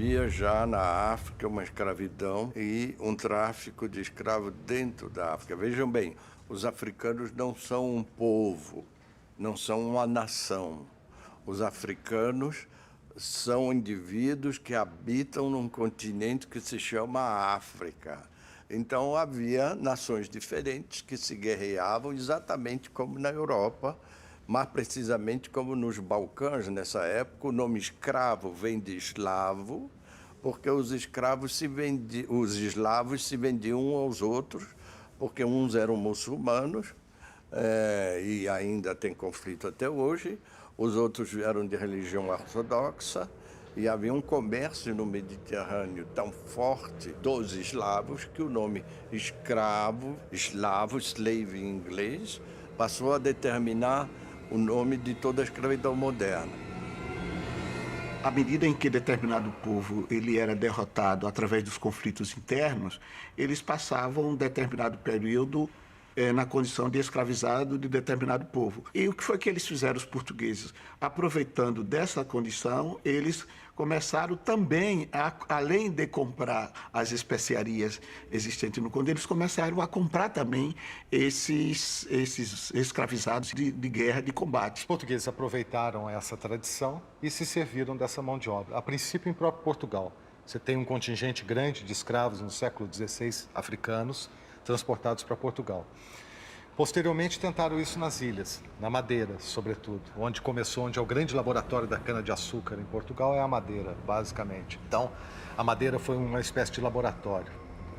havia já na África uma escravidão e um tráfico de escravos dentro da África. Vejam bem, os africanos não são um povo, não são uma nação. Os africanos são indivíduos que habitam num continente que se chama África. Então havia nações diferentes que se guerreavam exatamente como na Europa, mais precisamente como nos Balcãs nessa época. O nome escravo vem de eslavo, porque os escravos os eslavos se vendiam uns aos outros, porque uns eram muçulmanos, e ainda tem conflito até hoje, os outros eram de religião ortodoxa, e havia um comércio no Mediterrâneo tão forte dos eslavos que o nome escravo, eslavo, slave em inglês, passou a determinar o nome de toda a escravidão moderna. À medida em que determinado povo ele era derrotado através dos conflitos internos, eles passavam um determinado período na condição de escravizado de determinado povo. E o que foi que eles fizeram, os portugueses? Aproveitando dessa condição, eles começaram também, além de comprar as especiarias existentes no conde, eles começaram a comprar também esses escravizados de guerra, de combate. Os portugueses aproveitaram essa tradição e se serviram dessa mão de obra. A princípio, em próprio Portugal. Você tem um contingente grande de escravos no século XVI, africanos, transportados para Portugal. Posteriormente tentaram isso nas ilhas, na Madeira, sobretudo, onde é o grande laboratório da cana-de-açúcar em Portugal, é a Madeira, basicamente. Então, a Madeira foi uma espécie de laboratório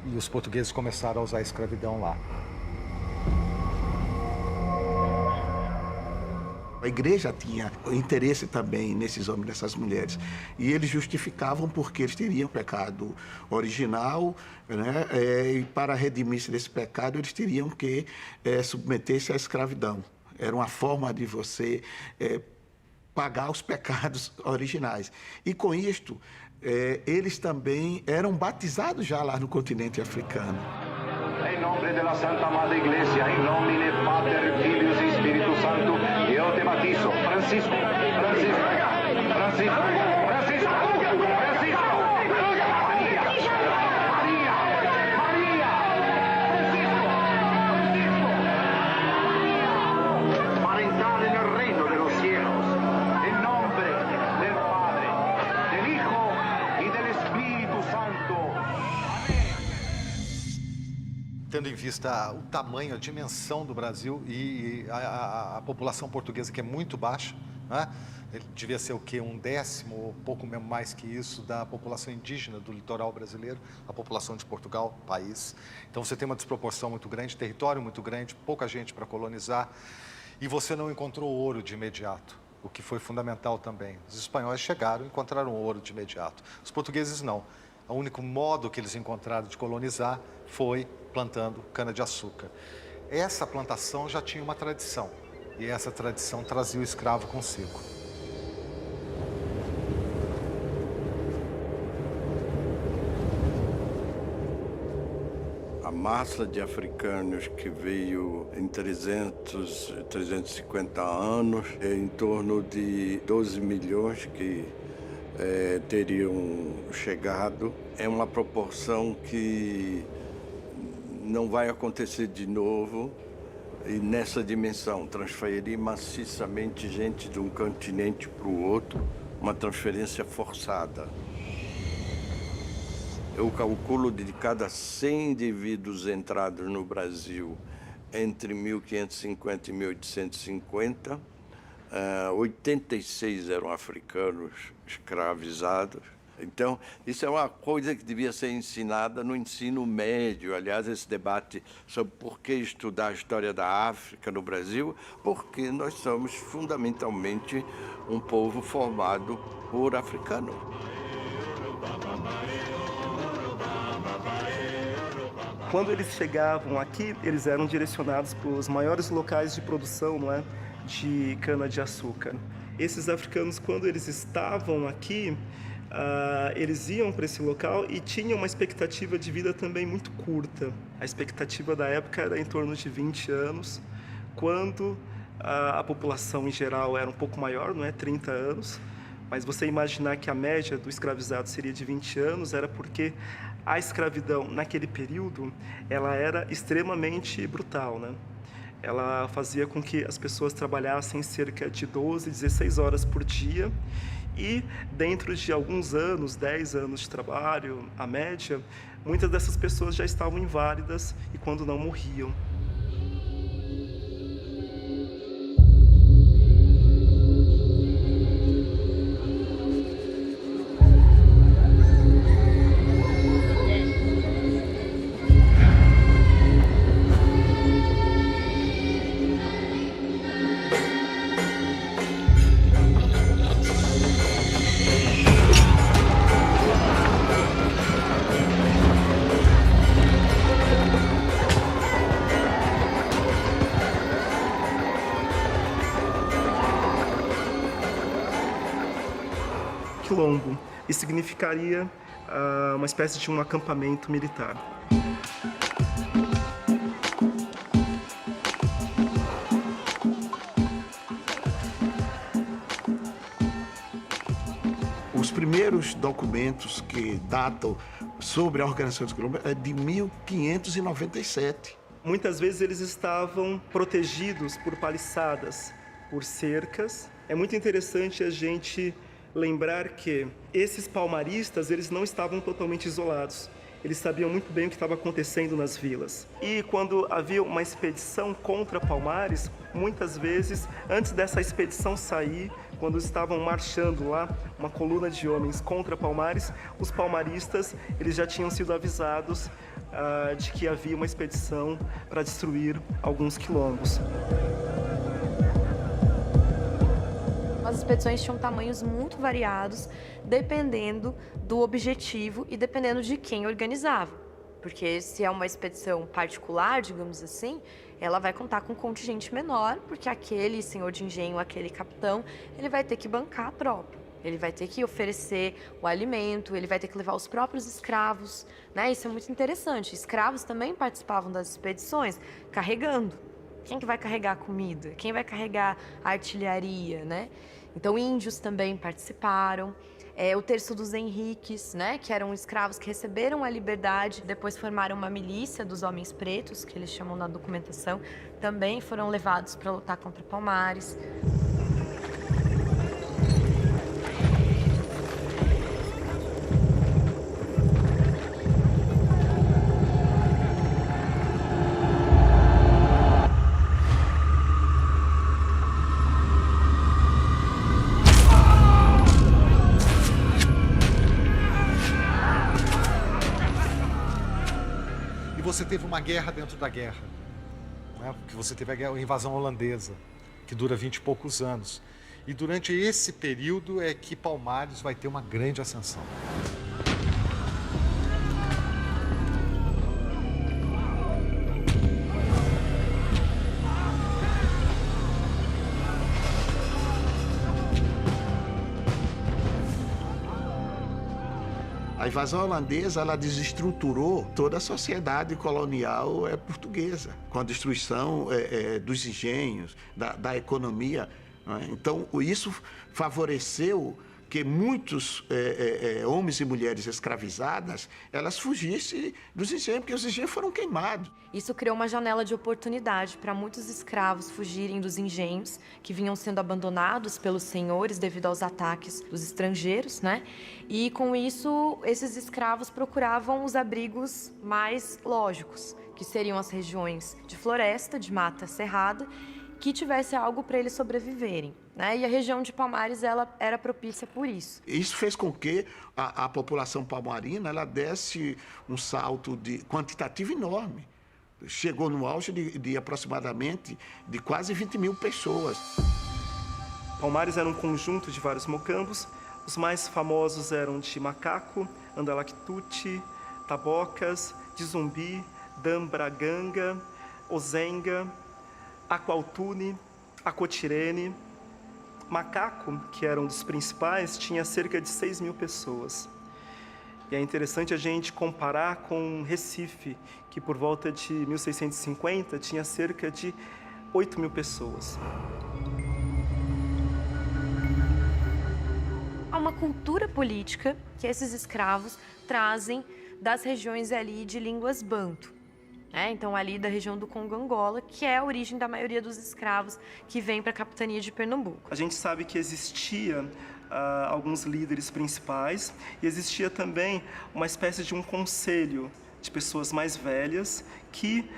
e os portugueses começaram a usar a escravidão lá. A igreja tinha interesse também nesses homens e nessas mulheres. E eles justificavam porque eles teriam pecado original, né? E para redimir-se desse pecado, eles teriam que submeter-se à escravidão. Era uma forma de você pagar os pecados originais. E com isto, eles também eram batizados já lá no continente africano. Em nome da Santa Madre Iglesia, em nome do Pater, Filhos e Espírito Santo, eu te batizo, Francisco, Francisco, Francisco, Francisco, Francisco, Maria, Maria, Maria, Francisco, Francisco, para entrar en el reino de los cielos, en nombre del Padre, del Hijo y del Espíritu Santo. Tendo em vista o tamanho, a dimensão do Brasil e a população portuguesa, que é muito baixa, né? Ele devia ser o quê? 1/10, ou pouco mais que isso, da população indígena do litoral brasileiro, a população de Portugal, país. Então você tem uma desproporção muito grande, território muito grande, pouca gente para colonizar, e você não encontrou ouro de imediato, o que foi fundamental também. Os espanhóis chegaram e encontraram ouro de imediato. Os portugueses não. O único modo que eles encontraram de colonizar foi plantando cana-de-açúcar. Essa plantação já tinha uma tradição, e essa tradição trazia o escravo consigo. A massa de africanos que veio em 350 anos, em torno de 12 milhões que teriam chegado, é uma proporção que não vai acontecer de novo, e nessa dimensão, transferir maciçamente gente de um continente para o outro, uma transferência forçada. Eu calculo de cada 100 indivíduos entrados no Brasil entre 1550 e 1850, 86 eram africanos escravizados. Então, isso é uma coisa que devia ser ensinada no ensino médio. Aliás, esse debate sobre por que estudar a história da África no Brasil, porque nós somos fundamentalmente um povo formado por africanos. Quando eles chegavam aqui, eles eram direcionados para os maiores locais de produção, não é, de cana-de-açúcar. Esses africanos, quando eles estavam aqui, eles iam para esse local e tinham uma expectativa de vida também muito curta. A expectativa da época era em torno de 20 anos, quando a população em geral era um pouco maior, não é, 30 anos, Mas você imaginar que a média do escravizado seria de 20 anos era porque a escravidão, naquele período, ela era extremamente brutal, né? Ela fazia com que as pessoas trabalhassem cerca de 12, 16 horas por dia e dentro de alguns anos, 10 anos de trabalho, a média, muitas dessas pessoas já estavam inválidas e quando não morriam. Quilombo. Isso significaria uma espécie de um acampamento militar. Os primeiros documentos que datam sobre a organização dos quilombos é de 1597. Muitas vezes eles estavam protegidos por paliçadas, por cercas. É muito interessante a gente lembrar que esses palmaristas, eles não estavam totalmente isolados. Eles sabiam muito bem o que estava acontecendo nas vilas. E quando havia uma expedição contra Palmares, muitas vezes, antes dessa expedição sair, quando estavam marchando lá, uma coluna de homens contra Palmares, os palmaristas, eles já tinham sido avisados de que havia uma expedição para destruir alguns quilombos. As expedições tinham tamanhos muito variados, dependendo do objetivo e dependendo de quem organizava. Porque se é uma expedição particular, digamos assim, ela vai contar com um contingente menor, porque aquele senhor de engenho, aquele capitão, ele vai ter que bancar a tropa. Ele vai ter que oferecer o alimento, ele vai ter que levar os próprios escravos, né? Isso é muito interessante. Escravos também participavam das expedições, carregando. Quem que vai carregar a comida? Quem vai carregar a artilharia, né? Então, índios também participaram. O Terço dos Henriques, né, que eram escravos que receberam a liberdade, depois formaram uma milícia dos homens pretos, que eles chamam na documentação, também foram levados para lutar contra Palmares. Você teve uma guerra dentro da guerra, né? Porque você teve a invasão holandesa, que dura 20 e poucos anos. E durante esse período é que Palmares vai ter uma grande ascensão. A invasão holandesa, ela desestruturou toda a sociedade colonial portuguesa, com a destruição dos engenhos, da economia. Né? Então, isso favoreceu que muitos homens e mulheres escravizadas, elas fugissem dos engenhos, porque os engenhos foram queimados. Isso criou uma janela de oportunidade para muitos escravos fugirem dos engenhos, que vinham sendo abandonados pelos senhores devido aos ataques dos estrangeiros, né? E com isso, esses escravos procuravam os abrigos mais lógicos, que seriam as regiões de floresta, de mata cerrada, que tivesse algo para eles sobreviverem, né? E a região de Palmares, ela era propícia por isso. Isso fez com que a população palmarina ela desse um salto quantitativo enorme. Chegou no auge de aproximadamente de quase 20 mil pessoas. Palmares era um conjunto de vários mocambos. Os mais famosos eram de Macaco, Andalactuti, Tabocas, de Zumbi, Dambraganga, Ozenga, Aqualtune, Acotirene. Macaco, que era um dos principais, tinha cerca de 6 mil pessoas. E é interessante a gente comparar com Recife, que por volta de 1650 tinha cerca de 8 mil pessoas. uma cultura política que esses escravos trazem das regiões ali de línguas banto. Então, ali da região do Congo-Angola, que é a origem da maioria dos escravos que vêm para a capitania de Pernambuco. A gente sabe que existia alguns líderes principais e existia também uma espécie de um conselho de pessoas mais velhas que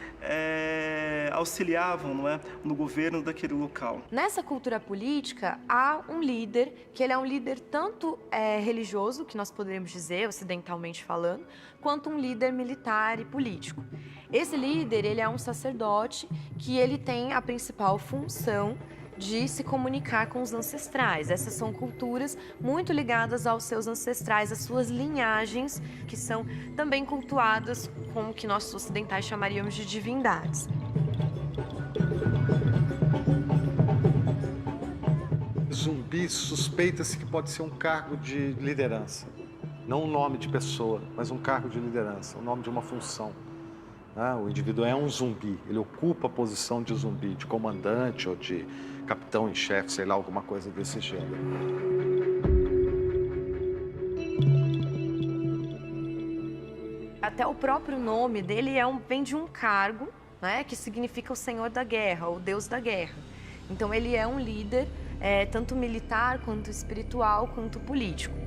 auxiliavam, não é, no governo daquele local. Nessa cultura política, há um líder, que ele é um líder tanto religioso, que nós poderíamos dizer, ocidentalmente falando, quanto um líder militar e político. Esse líder, ele é um sacerdote que ele tem a principal função de se comunicar com os ancestrais. Essas são culturas muito ligadas aos seus ancestrais, às suas linhagens, que são também cultuadas como o que nós ocidentais chamaríamos de divindades. Zumbi, suspeita-se que pode ser um cargo de liderança. Não um nome de pessoa, mas um cargo de liderança, o nome de uma função. O indivíduo é um zumbi, ele ocupa a posição de zumbi, de comandante ou de capitão em chefe, sei lá, alguma coisa desse gênero. Até o próprio nome dele vem de um cargo, que significa o Senhor da Guerra, ou Deus da Guerra. Então ele é um líder, tanto militar, quanto espiritual, quanto político.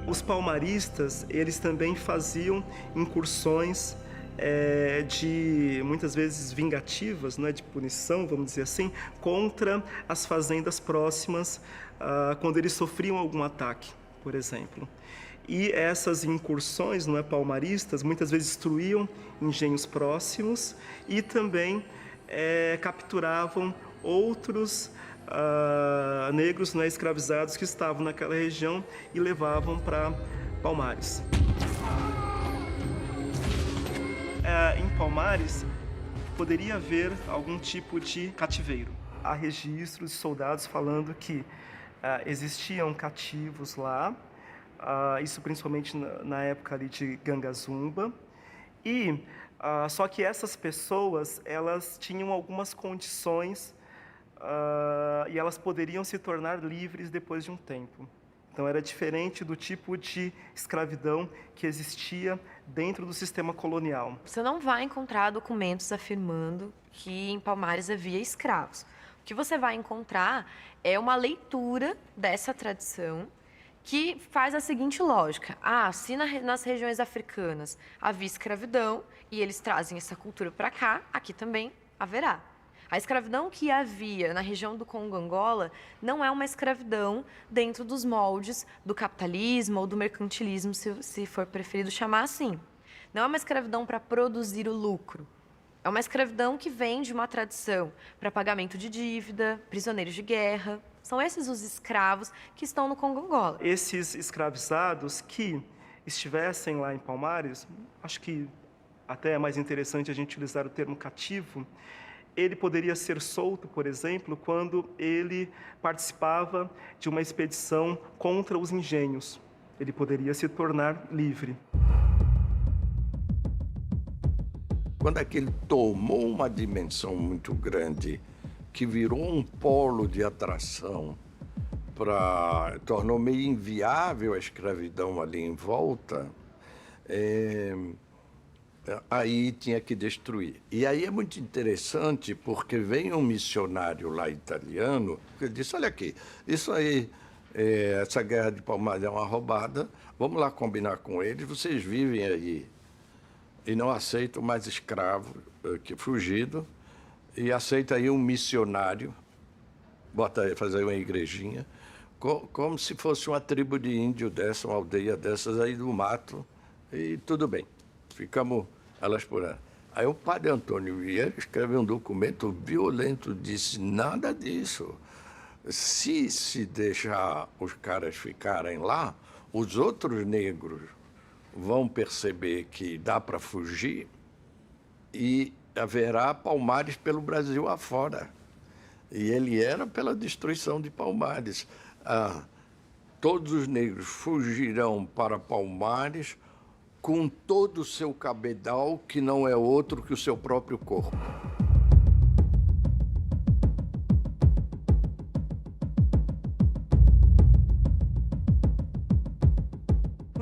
Os palmaristas, eles também faziam incursões de, muitas vezes, vingativas, né, de punição, vamos dizer assim, contra as fazendas próximas, quando eles sofriam algum ataque, por exemplo. E essas incursões, não é, palmaristas, muitas vezes destruíam engenhos próximos e também capturavam outros negros, né, escravizados que estavam naquela região e levavam para Palmares. Em Palmares, poderia haver algum tipo de cativeiro. Há registros de soldados falando que existiam cativos lá, isso principalmente na época ali de Gangazumba, e só que essas pessoas, elas tinham algumas condições e elas poderiam se tornar livres depois de um tempo. Então, era diferente do tipo de escravidão que existia dentro do sistema colonial. Você não vai encontrar documentos afirmando que em Palmares havia escravos. O que você vai encontrar é uma leitura dessa tradição que faz a seguinte lógica. Se nas regiões africanas havia escravidão e eles trazem essa cultura para cá, aqui também haverá. A escravidão que havia na região do Congo-Angola não é uma escravidão dentro dos moldes do capitalismo ou do mercantilismo, se for preferido chamar assim. Não é uma escravidão para produzir o lucro. É uma escravidão que vem de uma tradição para pagamento de dívida, prisioneiros de guerra. São esses os escravos que estão no Congo-Angola. Esses escravizados que estivessem lá em Palmares, acho que até é mais interessante a gente utilizar o termo cativo, ele poderia ser solto, por exemplo, quando ele participava de uma expedição contra os engenhos. Ele poderia se tornar livre. Quando aquilo tomou uma dimensão muito grande, que virou um polo de atração, tornou meio inviável a escravidão ali em volta, aí tinha que destruir. E aí é muito interessante, porque vem um missionário lá italiano que disse, olha aqui, isso aí, essa guerra de Palmares é uma roubada, vamos lá combinar com eles, vocês vivem aí e não aceitam mais escravo, fugido, e aceita aí um missionário, fazer uma igrejinha, como se fosse uma tribo de índio dessa, uma aldeia dessas aí do mato, e tudo bem, ficamos elas por aí. Aí o padre Antônio Vieira escreveu um documento violento, disse, nada disso. Se deixar os caras ficarem lá, os outros negros vão perceber que dá para fugir e haverá Palmares pelo Brasil afora. E ele era pela destruição de Palmares. Todos os negros fugirão para Palmares com todo o seu cabedal, que não é outro que o seu próprio corpo.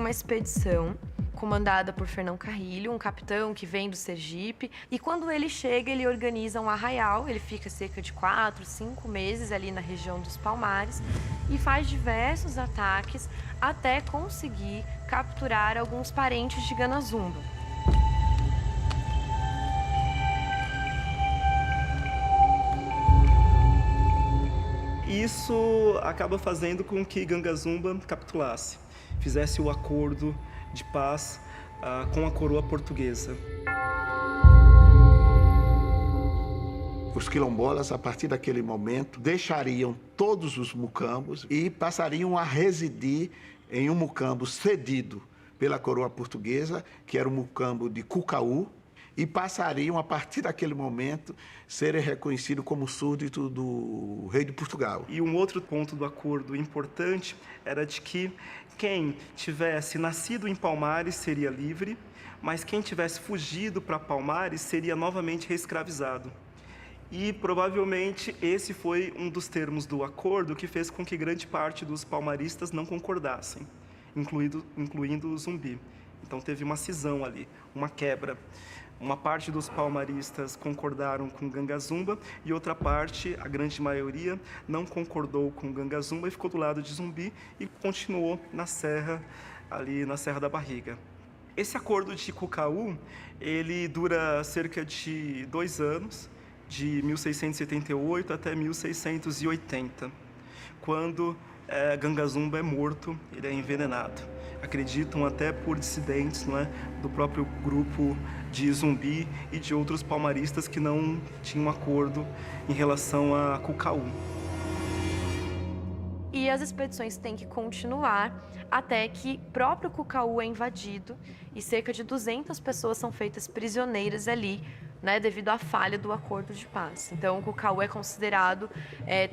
uma expedição comandada por Fernão Carrilho, um capitão que vem do Sergipe. E quando ele chega, ele organiza um arraial, ele fica cerca de 4, 5 meses ali na região dos Palmares e faz diversos ataques até conseguir capturar alguns parentes de Ganazumba. Isso acaba fazendo com que Gangazumba capitulasse, fizesse o acordo de paz com a coroa portuguesa. Os quilombolas, a partir daquele momento, deixariam todos os mucambos e passariam a residir em um mucambo cedido pela coroa portuguesa, que era o mucambo de Cucaú, e passariam, a partir daquele momento, serem reconhecidos como súdito do rei de Portugal. E um outro ponto do acordo importante era de que quem tivesse nascido em Palmares seria livre, mas quem tivesse fugido para Palmares seria novamente reescravizado. E provavelmente esse foi um dos termos do acordo que fez com que grande parte dos palmaristas não concordassem, incluindo o Zumbi. Então teve uma cisão ali, uma quebra. Uma parte dos palmaristas concordaram com Gangazumba e outra parte, a grande maioria, não concordou com Gangazumba e ficou do lado de Zumbi e continuou na serra, ali na Serra da Barriga. Esse acordo de Cucaú, ele dura cerca de 2 anos, de 1678 até 1680, quando Gangazumba é morto, ele é envenenado. Acreditam até por dissidentes, não é, do próprio grupo de Zumbi e de outros palmaristas que não tinham acordo em relação a Cucaú. E as expedições têm que continuar até que próprio Cucaú é invadido e cerca de 200 pessoas são feitas prisioneiras ali, né, devido à falha do acordo de paz. Então, Cucaú é considerado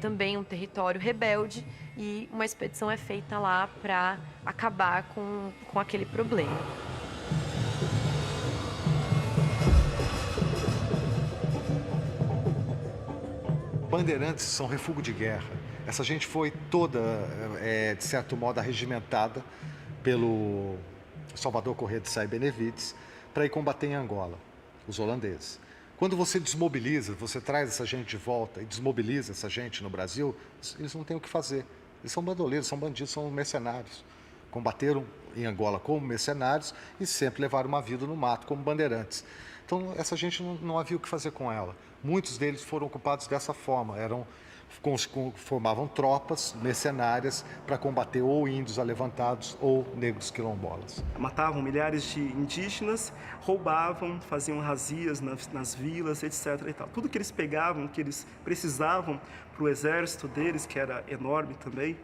também um território rebelde e uma expedição é feita lá para acabar com aquele problema. Bandeirantes são refúgio de guerra. Essa gente foi toda, de certo modo, arregimentada pelo Salvador Corrêa de Sá e Benevides para ir combater em Angola, os holandeses. Quando você desmobiliza, você traz essa gente de volta e desmobiliza essa gente no Brasil, eles não têm o que fazer. Eles são bandoleiros, são bandidos, são mercenários. Combateram em Angola como mercenários e sempre levaram uma vida no mato como bandeirantes. Então, essa gente não havia o que fazer com ela. Muitos deles foram ocupados dessa forma, formavam tropas mercenárias para combater ou índios alevantados ou negros quilombolas. Matavam milhares de indígenas, roubavam, faziam razias nas vilas, etc. E tal. Tudo que eles pegavam, que eles precisavam para o exército deles, que era enorme também,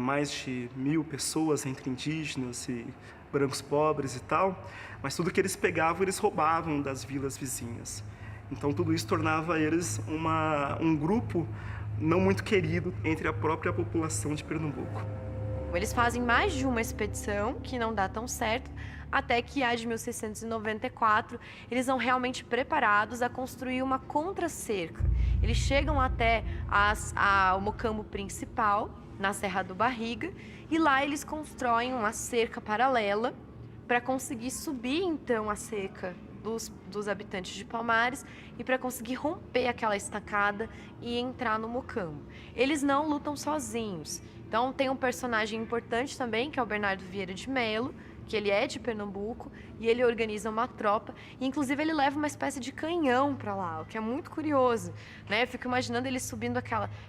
mais de 1000 pessoas entre indígenas e brancos pobres e tal, mas tudo que eles pegavam, eles roubavam das vilas vizinhas. Então, tudo isso tornava eles um grupo não muito querido entre a própria população de Pernambuco. Eles fazem mais de uma expedição, que não dá tão certo, até que a de 1694, eles são realmente preparados a construir uma contra-cerca. Eles chegam até o mocambo principal, na Serra do Barriga, e lá eles constroem uma cerca paralela para conseguir subir, então, a cerca dos habitantes de Palmares e para conseguir romper aquela estacada e entrar no mocambo. Eles não lutam sozinhos. Então, tem um personagem importante também, que é o Bernardo Vieira de Melo, que ele é de Pernambuco, e ele organiza uma tropa, e inclusive ele leva uma espécie de canhão para lá, o que é muito curioso, né? Eu fico imaginando ele subindo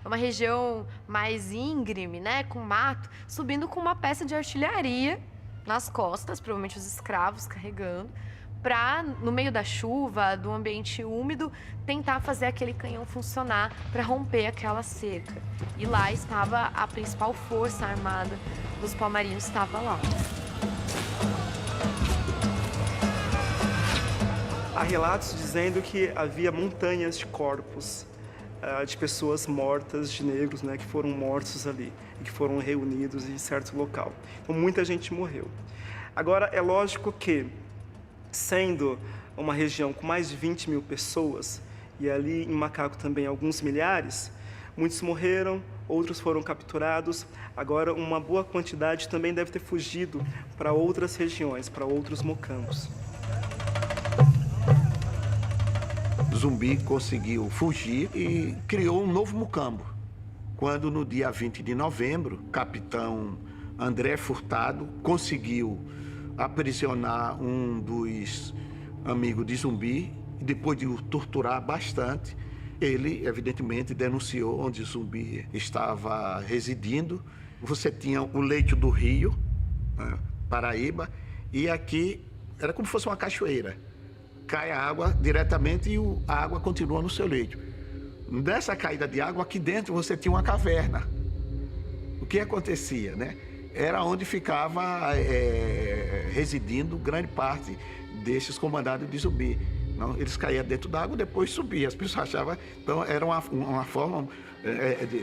uma região mais íngreme, né, com mato, subindo com uma peça de artilharia nas costas, provavelmente os escravos carregando, para, no meio da chuva, do ambiente úmido, tentar fazer aquele canhão funcionar para romper aquela cerca. E lá estava a principal força armada dos palmarinos, estava lá. Há relatos dizendo que havia montanhas de corpos de pessoas mortas, de negros, né, que foram mortos ali e que foram reunidos em certo local. Então, muita gente morreu. Agora, é lógico que, sendo uma região com mais de 20 mil pessoas, e ali em Macaco também alguns milhares, muitos morreram, outros foram capturados. Agora, uma boa quantidade também deve ter fugido para outras regiões, para outros mocambos. Zumbi conseguiu fugir e criou um novo mucambo. Quando, no dia 20 de novembro, o capitão André Furtado conseguiu aprisionar um dos amigos de Zumbi, e depois de o torturar bastante, ele, evidentemente, denunciou onde o Zumbi estava residindo. Você tinha o leito do rio, né, Paraíba, e aqui era como se fosse uma cachoeira. Cai a água diretamente e a água continua no seu leito. Nessa caída de água, aqui dentro você tinha uma caverna. O que acontecia, né? Era onde ficava residindo grande parte desses comandados de Zumbi. Não, eles caíam dentro da água e depois subiam. As pessoas achavam... Então, era uma forma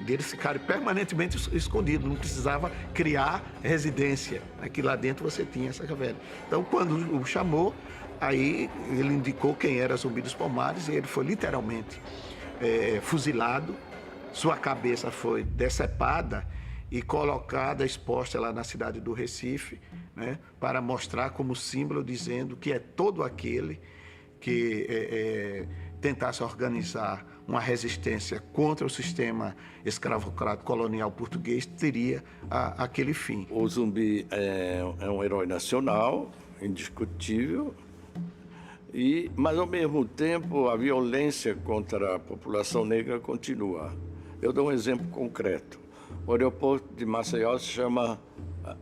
deles ficarem permanentemente escondidos. Não precisava criar residência. Aqui lá dentro você tinha essa caverna. Então, quando o chamou, aí ele indicou quem era Zumbi dos Palmares e ele foi literalmente fuzilado. Sua cabeça foi decepada e colocada, exposta lá na cidade do Recife, né, para mostrar como símbolo, dizendo que é todo aquele que tentasse organizar uma resistência contra o sistema escravocrata colonial português, teria aquele fim. O Zumbi é um herói nacional, indiscutível, mas, ao mesmo tempo, a violência contra a população negra continua. Eu dou um exemplo concreto. O aeroporto de Maceió se chama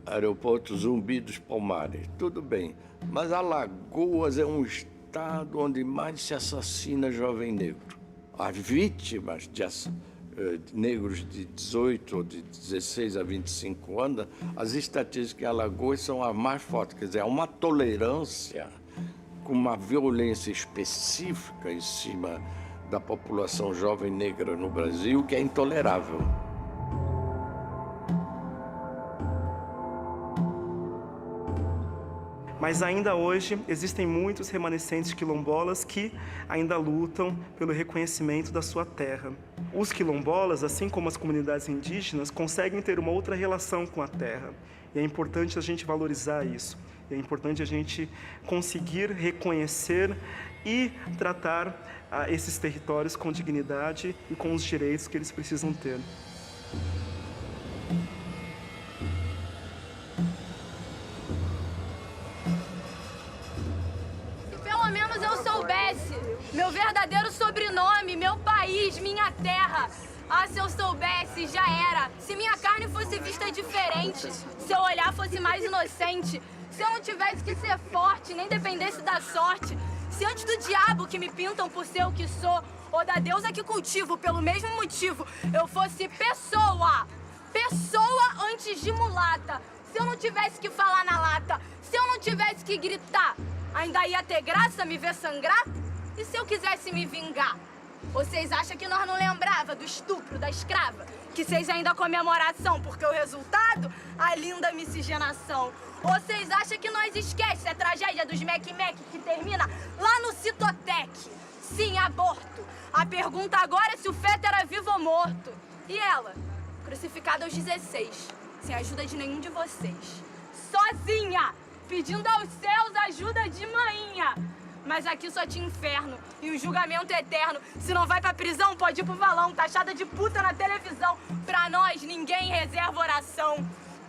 Aeroporto Zumbi dos Palmares. Tudo bem, mas Alagoas é um estado onde mais se assassina jovem negro. As vítimas de negros de 18 ou de 16 a 25 anos, as estatísticas em Alagoas são as mais fortes. Quer dizer, há uma tolerância com uma violência específica em cima da população jovem negra no Brasil que é intolerável. Mas ainda hoje existem muitos remanescentes quilombolas que ainda lutam pelo reconhecimento da sua terra. Os quilombolas, assim como as comunidades indígenas, conseguem ter uma outra relação com a terra. E é importante a gente valorizar isso. E é importante a gente conseguir reconhecer e tratar esses territórios com dignidade e com os direitos que eles precisam ter. Meu verdadeiro sobrenome, meu país, minha terra. Ah, se eu soubesse, já era. Se minha carne fosse vista diferente, se eu olhar fosse mais inocente, se eu não tivesse que ser forte, nem dependesse da sorte, se antes do diabo que me pintam por ser o que sou, ou da deusa que cultivo pelo mesmo motivo, eu fosse pessoa antes de mulata, se eu não tivesse que falar na lata, se eu não tivesse que gritar, ainda ia ter graça me ver sangrar? E se eu quisesse me vingar? Vocês acham que nós não lembrava do estupro da escrava? Que vocês ainda comemoração porque o resultado? A linda miscigenação. Vocês acham que nós esquece a tragédia dos Mec-Mec que termina lá no Citotec? Sim, aborto. A pergunta agora é se o feto era vivo ou morto. E ela? Crucificada aos 16, sem ajuda de nenhum de vocês. Sozinha, pedindo aos céus ajuda de manhinha. Mas aqui só tinha inferno e o julgamento eterno. Se não vai pra prisão, pode ir pro valão, taxada de puta na televisão. Pra nós, ninguém reserva oração.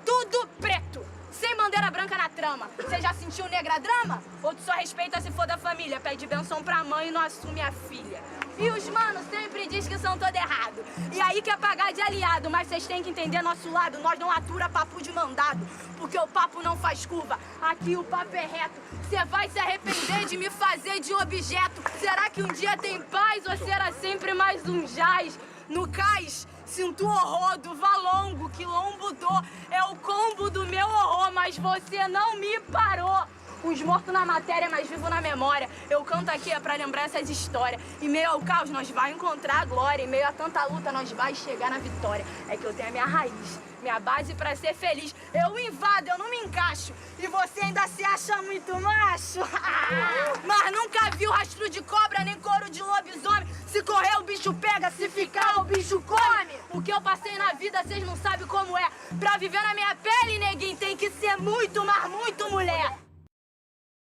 Tudo preto, sem bandeira branca na trama. Você já sentiu negra drama? Ou tu só respeita se for da família, pede benção pra mãe e não assume a filha. E os manos sempre diz que são todo errado. E aí quer pagar de aliado, mas vocês têm que entender nosso lado. Nós não atura papo de mandado, porque o papo não faz curva. Aqui o papo é reto. Você vai se arrepender de me fazer de objeto. Será que um dia tem paz ou será sempre mais um jaz? No cais, sinto o horror do valongo, quilombo dor. É o combo do meu horror, mas você não me parou. Uns mortos na matéria, mas vivo na memória. Eu canto aqui é pra lembrar essas histórias. Em meio ao caos, nós vai encontrar a glória. Em meio a tanta luta, nós vai chegar na vitória. É que eu tenho a minha raiz, minha base pra ser feliz. Eu invado, eu não me encaixo. E você ainda se acha muito macho. Mas nunca viu rastro de cobra, nem couro de lobisomem. Se correr, o bicho pega, se ficar, o bicho come. O que eu passei na vida, vocês não sabem como é. Pra viver na minha pele, neguinho, tem que ser muito, mas muito mulher.